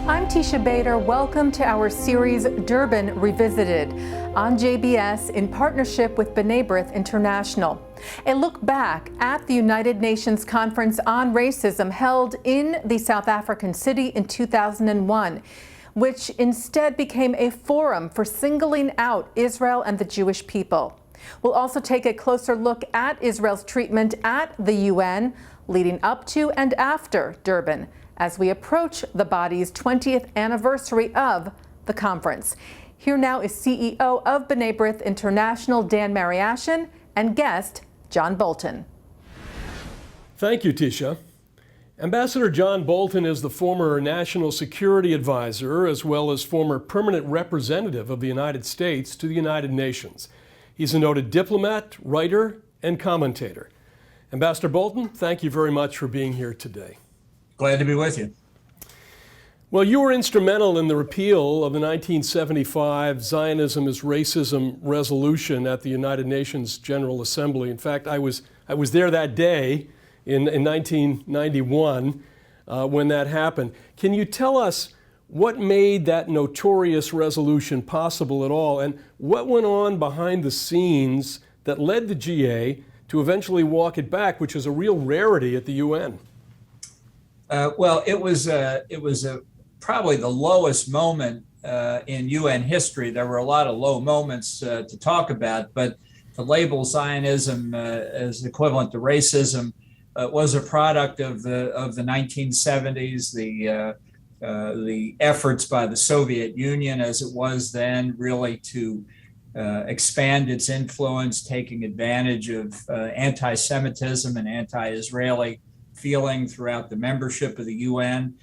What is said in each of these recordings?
I'm Tisha Bader. Welcome to our series Durban Revisited on JBS in partnership with B'nai B'rith International. A look back at the United Nations Conference on Racism held in the South African city in 2001, which instead became a forum for singling out Israel and the Jewish people. We'll also take a closer look at Israel's treatment at the UN leading up to and after Durban, as we approach the body's 20th anniversary of the conference. Here now is CEO of B'nai B'rith International, Dan Mariaschin, and guest, John Bolton. Thank you, Tisha. Ambassador John Bolton is the former National Security Advisor as well as former permanent representative of the United States to the United Nations. He's a noted diplomat, writer, and commentator. Ambassador Bolton, thank you very much for being here today. Glad to be with you. Well, you were instrumental in the repeal of the 1975 Zionism is Racism resolution at the United Nations General Assembly. In fact, I was there that day in 1991 when that happened. Can you tell us what made that notorious resolution possible at all, and what went on behind the scenes that led the GA to eventually walk it back, which is a real rarity at the UN? Well, it was probably the lowest moment in UN history. There were a lot of low moments to talk about, but to label Zionism as equivalent to racism was a product of the 1970s, the efforts by the Soviet Union, as it was then, really to expand its influence, taking advantage of anti-Semitism and anti-Israeli feeling throughout the membership of the UN.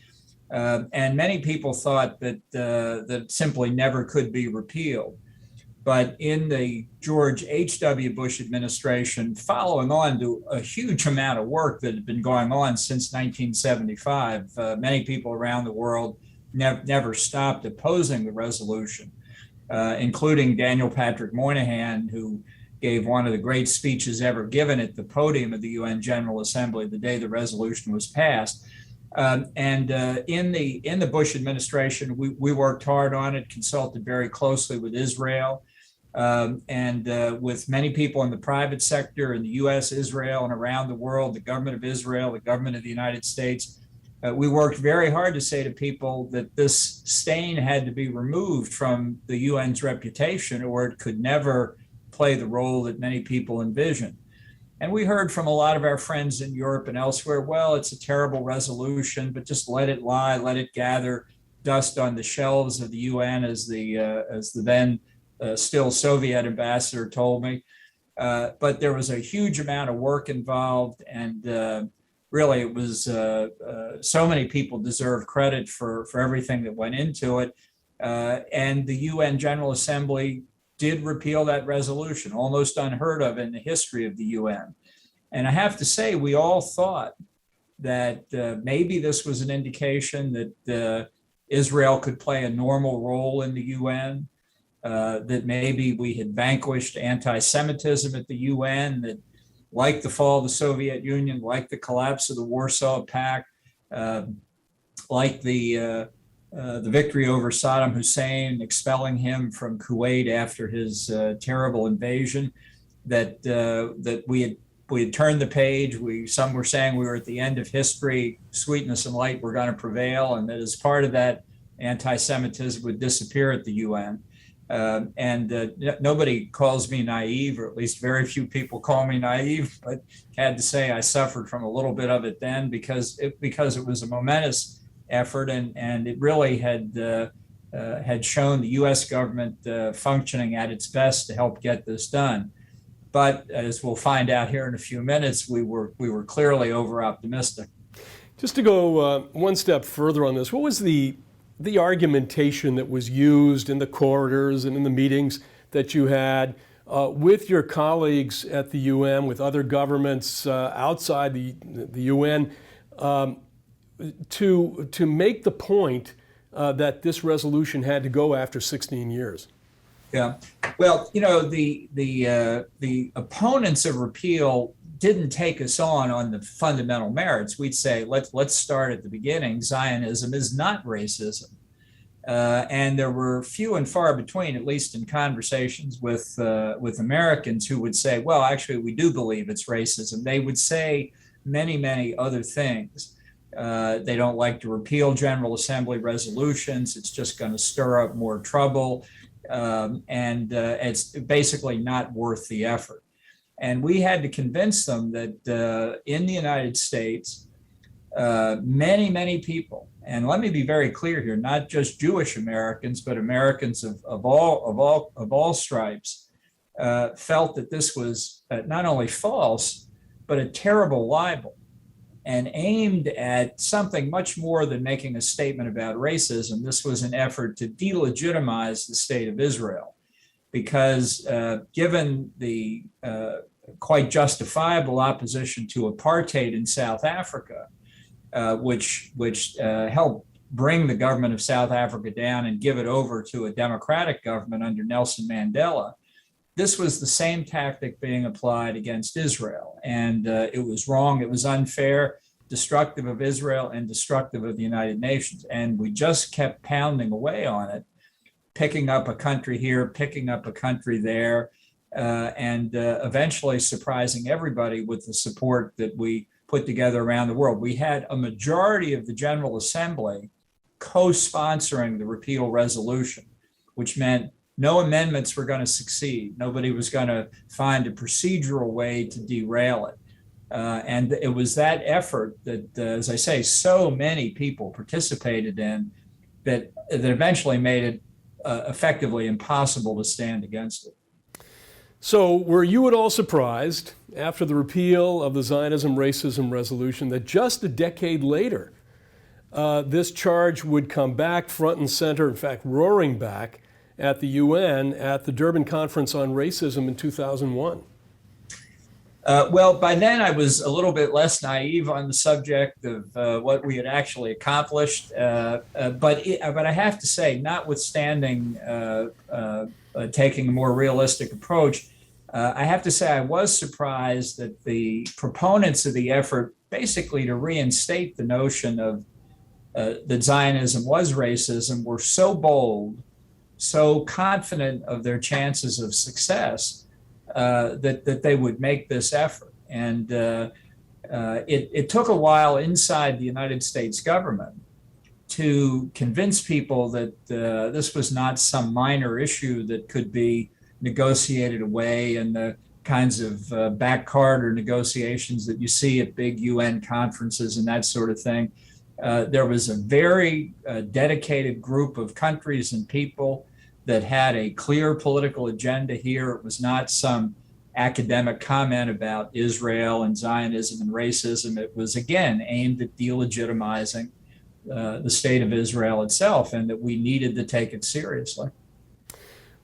And many people thought that that simply never could be repealed. But in the George H.W. Bush administration, following on to a huge amount of work that had been going on since 1975, many people around the world never stopped opposing the resolution, including Daniel Patrick Moynihan, who gave one of the great speeches ever given at the podium of the UN General Assembly the day the resolution was passed. In the Bush administration, we worked hard on it, consulted very closely with Israel, and with many people in the private sector in the US, Israel, and around the world, the government of Israel, the government of the United States. We worked very hard to say to people that this stain had to be removed from the UN's reputation, or it could never play the role that many people envision. And we heard from a lot of our friends in Europe and elsewhere, well, it's a terrible resolution, but just let it lie, let it gather dust on the shelves of the UN, as the then still Soviet ambassador told me. But there was a huge amount of work involved, and really it was so many people deserve credit for everything that went into it. And the UN General Assembly did repeal that resolution, almost unheard of in the history of the UN. And I have to say, we all thought that maybe this was an indication that Israel could play a normal role in the UN, that maybe we had vanquished anti-Semitism at the UN, that like the fall of the Soviet Union, like the collapse of the Warsaw Pact, like the victory over Saddam Hussein, expelling him from Kuwait after his terrible invasion, that we had turned the page. Some were saying we were at the end of history, sweetness and light were going to prevail, and that as part of that, anti-Semitism would disappear at the UN. Nobody calls me naive, or at least very few people call me naive, but had to say I suffered from a little bit of it then, because it was a momentous effort, and it really had shown the U.S. government functioning at its best to help get this done. But as we'll find out here in a few minutes, we were clearly over-optimistic. Just to go one step further on this, what was the argumentation that was used in the corridors and in the meetings that you had with your colleagues at the UN, with other governments outside the UN, to make the point that this resolution had to go after 16 years? Yeah, well, you know, the opponents of repeal didn't take us on the fundamental merits. We'd say, let's start at the beginning. Zionism is not racism. And there were few and far between, at least in conversations with Americans, who would say, well, actually, we do believe it's racism. They would say many, many other things. They don't like to repeal General Assembly resolutions. It's just going to stir up more trouble. And it's basically not worth the effort. And we had to convince them that in the United States, many, many people, and let me be very clear here, not just Jewish Americans, but Americans of all stripes, felt that this was not only false, but a terrible libel, and aimed at something much more than making a statement about racism. This was an effort to delegitimize the state of Israel, because given the quite justifiable opposition to apartheid in South Africa, which helped bring the government of South Africa down and give it over to a democratic government under Nelson Mandela, this was the same tactic being applied against Israel. And it was wrong, it was unfair, destructive of Israel and destructive of the United Nations. And we just kept pounding away on it, picking up a country here, picking up a country there, and eventually surprising everybody with the support that we put together around the world. We had a majority of the General Assembly co-sponsoring the repeal resolution, which meant no amendments were going to succeed. Nobody was going to find a procedural way to derail it. And it was that effort that, as I say, so many people participated in that eventually made it effectively impossible to stand against it. So were you at all surprised after the repeal of the Zionism racism resolution that just a decade later, this charge would come back front and center, in fact, roaring back at the UN at the Durban Conference on Racism in 2001? Well, by then I was a little bit less naive on the subject of what we had actually accomplished. But I have to say, notwithstanding taking a more realistic approach, I have to say I was surprised that the proponents of the effort basically to reinstate the notion of that Zionism was racism were so bold, so confident of their chances of success that they would make this effort. And it took a while inside the United States government to convince people that this was not some minor issue that could be negotiated away in the kinds of back corridor negotiations that you see at big UN conferences and that sort of thing. There was a very dedicated group of countries and people that had a clear political agenda here. It was not some academic comment about Israel and Zionism and racism. It was, again, aimed at delegitimizing the state of Israel itself, and that we needed to take it seriously.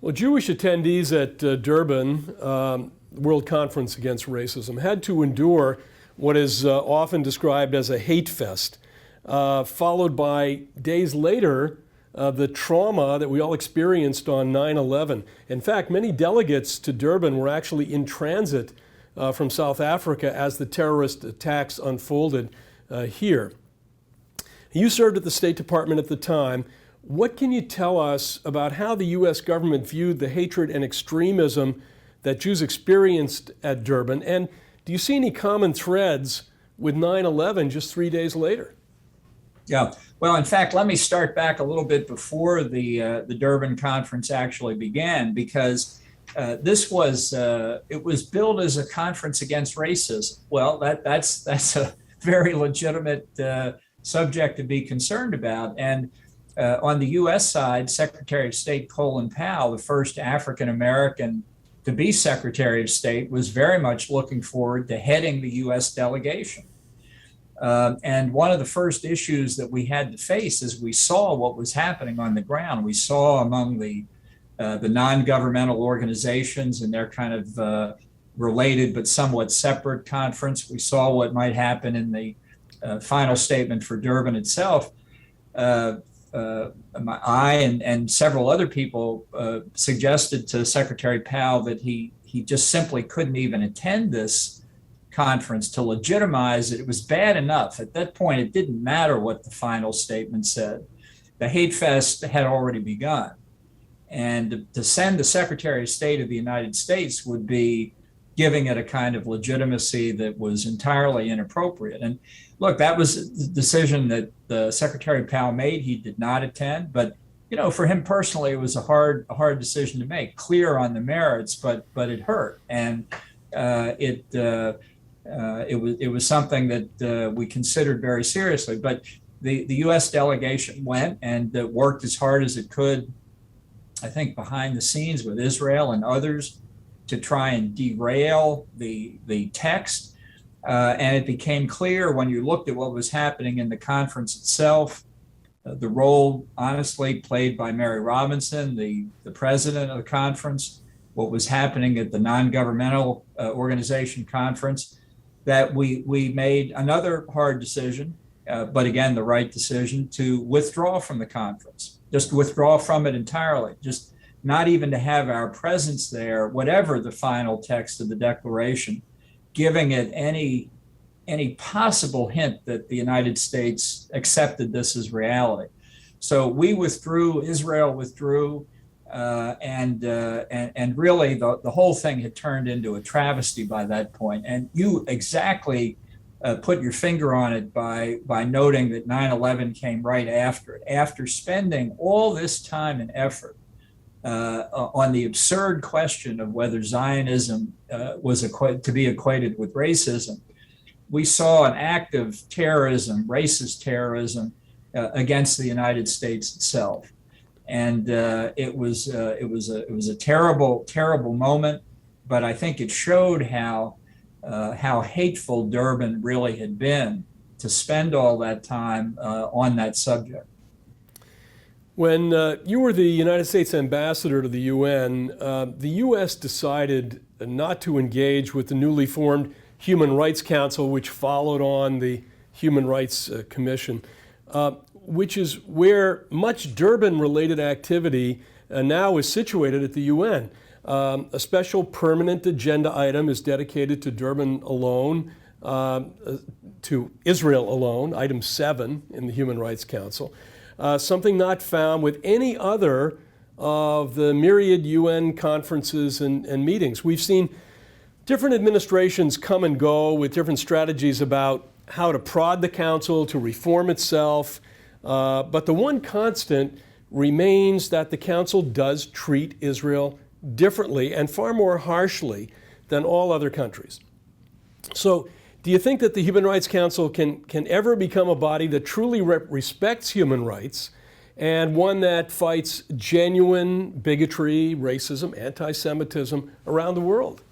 Well, Jewish attendees at Durban, World Conference Against Racism, had to endure what is often described as a hate fest, followed by days later the trauma that we all experienced on 9/11. In fact, many delegates to Durban were actually in transit from South Africa as the terrorist attacks unfolded here. You served at the State Department at the time. What can you tell us about how the U.S. government viewed the hatred and extremism that Jews experienced at Durban? And do you see any common threads with 9/11 just 3 days later? Yeah, well, in fact, let me start back a little bit before the Durban Conference actually began, because this was it was billed as a conference against racism. Well, that's a very legitimate subject to be concerned about. And on the U.S. side, Secretary of State Colin Powell, the first African American to be Secretary of State, was very much looking forward to heading the U.S. delegation. And one of the first issues that we had to face as we saw what was happening on the ground, we saw among the non-governmental organizations and their kind of related but somewhat separate conference, we saw what might happen in the final statement for Durban itself. I and several other people suggested to Secretary Powell that he just simply couldn't even attend this conference to legitimize it. It was bad enough. At that point, it didn't matter what the final statement said. the hate fest had already begun. And to send the Secretary of State of the United States would be giving it a kind of legitimacy that was entirely inappropriate. And look, that was the decision that the Secretary Powell made. He did not attend, but for him personally, it was a hard decision to make. Clear on the merits, but it hurt, and it was something that we considered very seriously. But the U.S. delegation went and worked as hard as it could, I think, behind the scenes with Israel and others to try and derail the text. And it became clear when you looked at what was happening in the conference itself, the role, honestly, played by Mary Robinson, the president of the conference, what was happening at the non-governmental organization conference, that we made another hard decision, but again, the right decision, to withdraw from the conference, just withdraw from it entirely, just not even to have our presence there, whatever the final text of the declaration, giving it any possible hint that the United States accepted this as reality. So we withdrew, Israel withdrew, and really the whole thing had turned into a travesty by that point. And you exactly put your finger on it by noting that 9/11 came right after it. After spending all this time and effort on the absurd question of whether Zionism was to be equated with racism, we saw an act of terrorism, racist terrorism, against the United States itself, and it was a terrible moment. But I think it showed how hateful Durban really had been to spend all that time on that subject. When you were the United States ambassador to the UN, the U.S. decided not to engage with the newly formed Human Rights Council, which followed on the Human Rights Commission, which is where much Durban-related activity now is situated at the UN. A special permanent agenda item is dedicated to Durban alone, to Israel alone, item 7 in the Human Rights Council, something not found with any other of the myriad UN conferences and meetings. We've seen different administrations come and go with different strategies about how to prod the council to reform itself, but the one constant remains that the council does treat Israel differently and far more harshly than all other countries. So do you think that the Human Rights Council can ever become a body that truly respects human rights and one that fights genuine bigotry, racism, anti-Semitism around the world?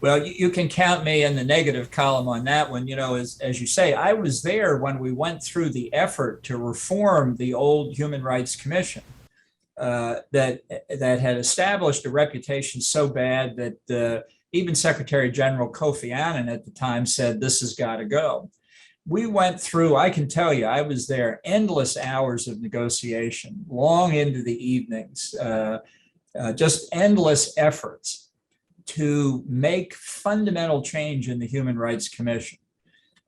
Well, you can count me in the negative column on that one. As you say, I was there when we went through the effort to reform the old Human Rights Commission that had established a reputation so bad that even Secretary General Kofi Annan at the time said, this has got to go. We went through, I can tell you, I was there, endless hours of negotiation, long into the evenings, just endless efforts to make fundamental change in the Human Rights Commission.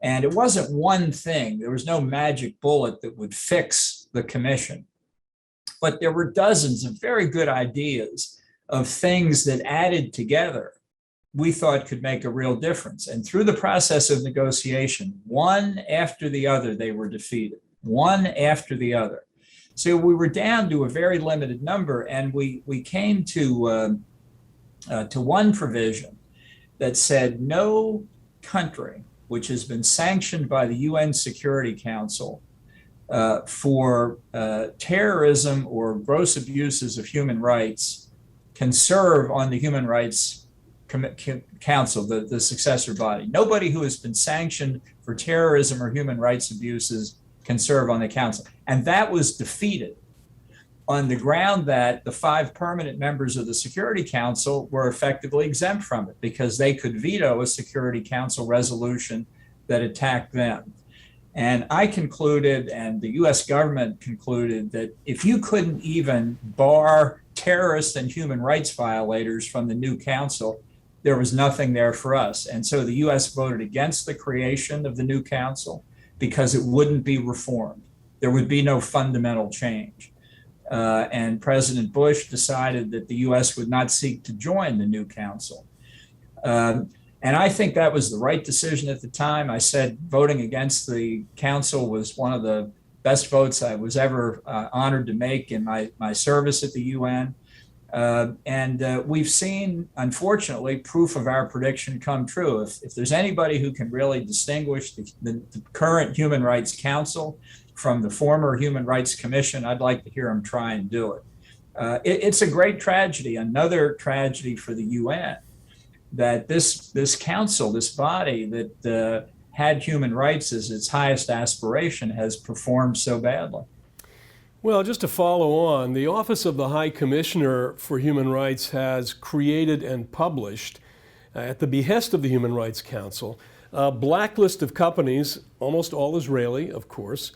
And it wasn't one thing. There was no magic bullet that would fix the commission. But there were dozens of very good ideas of things that added together we thought could make a real difference. And through the process of negotiation, one after the other, they were defeated, one after the other. So we were down to a very limited number, and we came to one provision that said no country which has been sanctioned by the UN Security Council for terrorism or gross abuses of human rights can serve on the Human Rights Council, the successor body. Nobody who has been sanctioned for terrorism or human rights abuses can serve on the council. And that was defeated on the ground that the 5 permanent members of the Security Council were effectively exempt from it because they could veto a Security Council resolution that attacked them. And I concluded, and the US government concluded, that if you couldn't even bar terrorists and human rights violators from the new council, there was nothing there for us. And so the US voted against the creation of the new council because it wouldn't be reformed. there would be no fundamental change. And President Bush decided that the U.S. would not seek to join the new council. And I think that was the right decision at the time. I said voting against the council was one of the best votes I was ever honored to make in my service at the UN. And we've seen, unfortunately, proof of our prediction come true. If there's anybody who can really distinguish the current Human Rights Council from the former Human Rights Commission, I'd like to hear him try and do it. It's a great tragedy, another tragedy for the UN, that this council, this body that had human rights as its highest aspiration, has performed so badly. Well, just to follow on, the Office of the High Commissioner for Human Rights has created and published, at the behest of the Human Rights Council, a blacklist of companies, almost all Israeli, of course,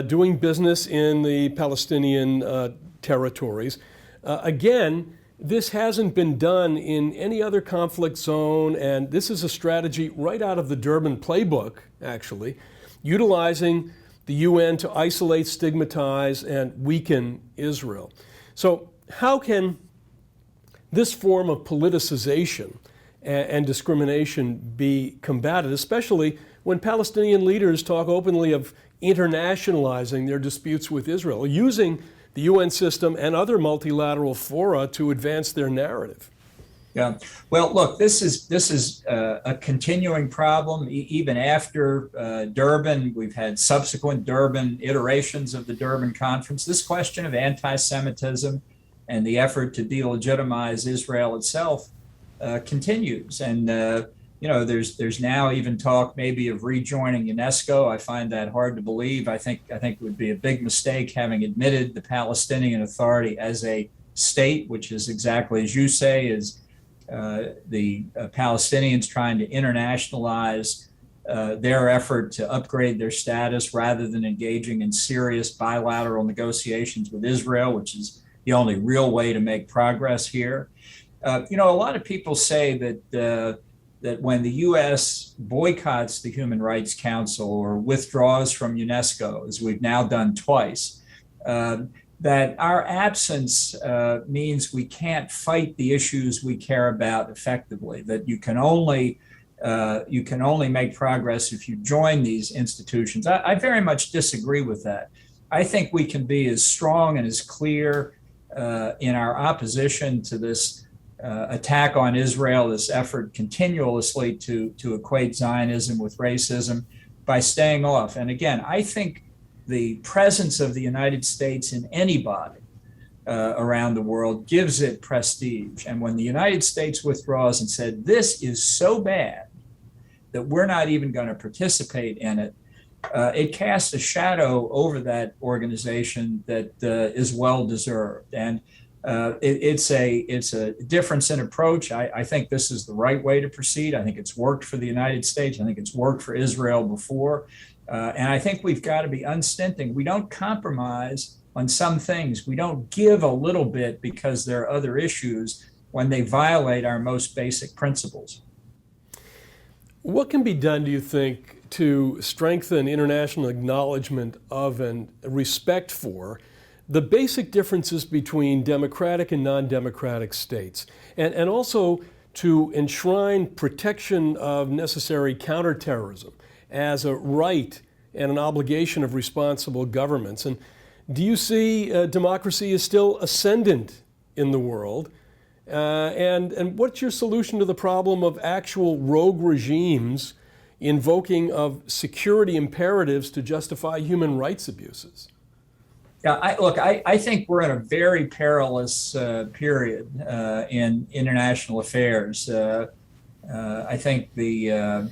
doing business in the Palestinian territories. Again, this hasn't been done in any other conflict zone, and this is a strategy right out of the Durban playbook, actually, utilizing the UN to isolate, stigmatize, and weaken Israel. So how can this form of politicization and discrimination be combated, especially when Palestinian leaders talk openly of internationalizing their disputes with Israel, using the UN system and other multilateral fora to advance their narrative? Yeah. Well, look, this is a continuing problem. Even after Durban, we've had subsequent Durban iterations of the Durban Conference. This question of anti-Semitism and the effort to delegitimize Israel itself continues. And there's now even talk maybe of rejoining UNESCO. I find that hard to believe. I think it would be a big mistake having admitted the Palestinian Authority as a state, which is exactly as you say, is the Palestinians trying to internationalize their effort to upgrade their status rather than engaging in serious bilateral negotiations with Israel, which is the only real way to make progress here. A lot of people say that when the U.S. boycotts the Human Rights Council or withdraws from UNESCO, as we've now done twice, that our absence means we can't fight the issues we care about effectively, that you can only make progress if you join these institutions. I very much disagree with that. I think we can be as strong and as clear in our opposition to this attack on Israel, this effort continuously to equate Zionism with racism, by staying off. And again, I think the presence of the United States in any body around the world gives it prestige. And when the United States withdraws and said, this is so bad that we're not even going to participate in it, it casts a shadow over that organization that is well deserved. And it's a difference in approach. I think this is the right way to proceed. I think it's worked for the United States. I think it's worked for Israel before. And I think we've got to be unstinting. We don't compromise on some things. We don't give a little bit because there are other issues when they violate our most basic principles. What can be done, do you think, to strengthen international acknowledgement of and respect for the basic differences between democratic and non-democratic states, and also to enshrine protection of necessary counterterrorism as a right and an obligation of responsible governments? And do you see democracy is still ascendant in the world? And what's your solution to the problem of actual rogue regimes invoking of security imperatives to justify human rights abuses? Yeah, I think we're in a very perilous period in international affairs. I think the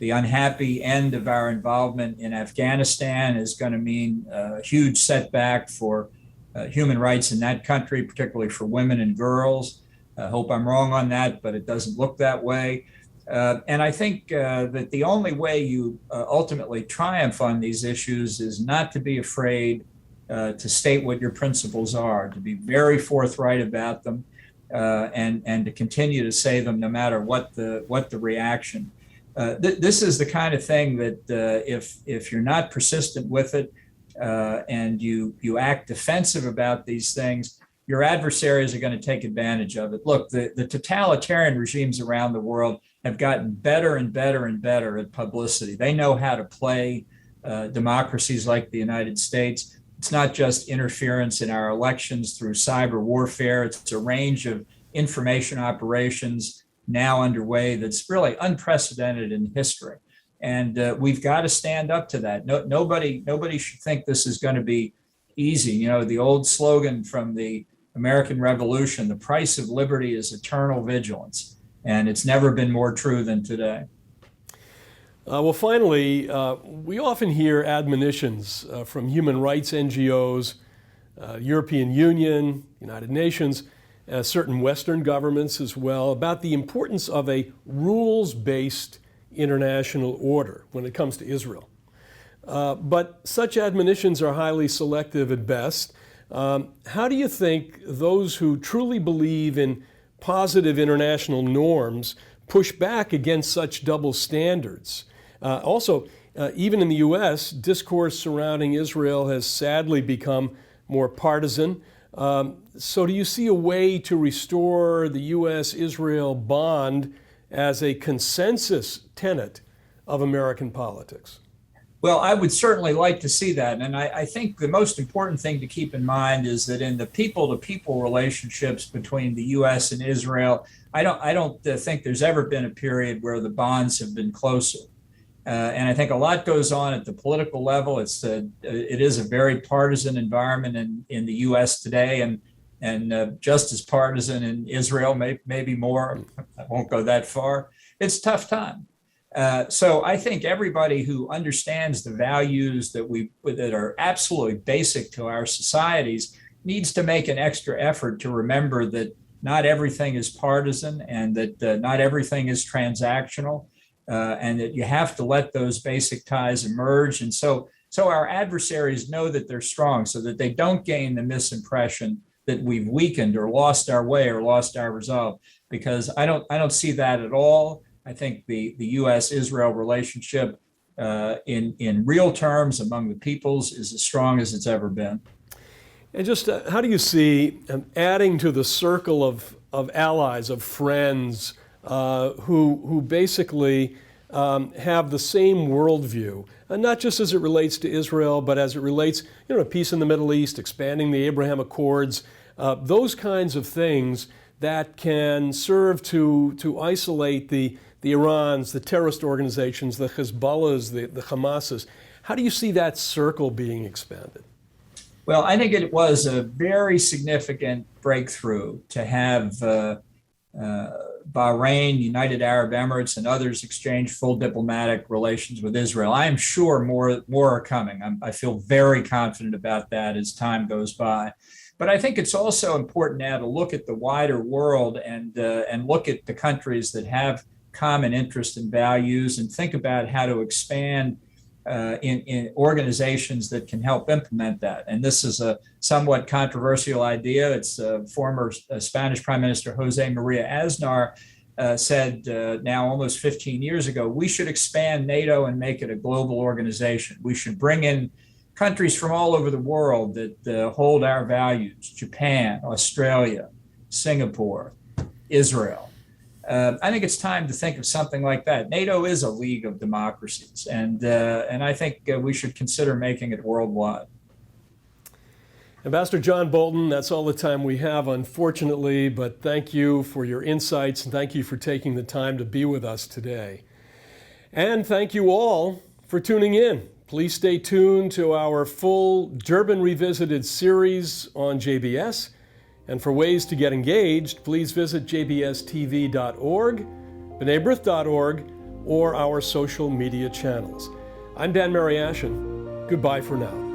unhappy end of our involvement in Afghanistan is going to mean a huge setback for human rights in that country, particularly for women and girls. I hope I'm wrong on that, but it doesn't look that way. And I think that the only way you ultimately triumph on these issues is not to be afraid to state what your principles are, to be very forthright about them, and to continue to say them no matter what the reaction. This is the kind of thing that if you're not persistent with it, and you act defensive about these things, your adversaries are going to take advantage of it. Look, the totalitarian regimes around the world have gotten better and better and better at publicity. They know how to play democracies like the United States. It's not just interference in our elections through cyber warfare. It's a range of information operations now underway that's really unprecedented in history. And we've got to stand up to that. Nobody should think this is going to be easy. You know, the old slogan from the American Revolution, the price of liberty is eternal vigilance. And it's never been more true than today. Well, finally, we often hear admonitions from human rights NGOs, European Union, United Nations, certain Western governments as well, about the importance of a rules-based international order when it comes to Israel. But such admonitions are highly selective at best. How do you think those who truly believe in positive international norms push back against such double standards? Also, even in the U.S., discourse surrounding Israel has sadly become more partisan. So do you see a way to restore the U.S.-Israel bond as a consensus tenet of American politics? Well, I would certainly like to see that. And I think the most important thing to keep in mind is that in the people-to-people relationships between the U.S. and Israel, I don't think there's ever been a period where the bonds have been closer. And I think a lot goes on at the political level. It is a very partisan environment in the U.S. today, and just as partisan in Israel, maybe more. I won't go that far. It's a tough time. So I think everybody who understands the values that are absolutely basic to our societies needs to make an extra effort to remember that not everything is partisan and that not everything is transactional. And that you have to let those basic ties emerge. And so our adversaries know that they're strong so that they don't gain the misimpression that we've weakened or lost our way or lost our resolve, because I don't see that at all. I think the U.S.-Israel relationship in real terms among the peoples is as strong as it's ever been. And just how do you see adding to the circle of allies, of friends, who basically have the same worldview, not just as it relates to Israel, but as it relates, to peace in the Middle East, expanding the Abraham Accords, those kinds of things that can serve to isolate the Irans, the terrorist organizations, the Hezbollahs, the Hamases. How do you see that circle being expanded? Well, I think it was a very significant breakthrough to have Bahrain, United Arab Emirates, and others exchange full diplomatic relations with Israel. I am sure more are coming. I feel very confident about that as time goes by. But I think it's also important now to look at the wider world and look at the countries that have common interests and values and think about how to expand in organizations that can help implement that. And this is a somewhat controversial idea. It's former Spanish Prime Minister Jose Maria Aznar said now almost 15 years ago, we should expand NATO and make it a global organization. We should bring in countries from all over the world that hold our values: Japan, Australia, Singapore, Israel. I think it's time to think of something like that. NATO is a league of democracies, and I think we should consider making it worldwide. Ambassador John Bolton, that's all the time we have, unfortunately, but thank you for your insights and thank you for taking the time to be with us today. And thank you all for tuning in. Please stay tuned to our full Durban Revisited series on JBS. And for ways to get engaged, please visit jbstv.org, b'nai or our social media channels. I'm Dan Mariaschin. Goodbye for now.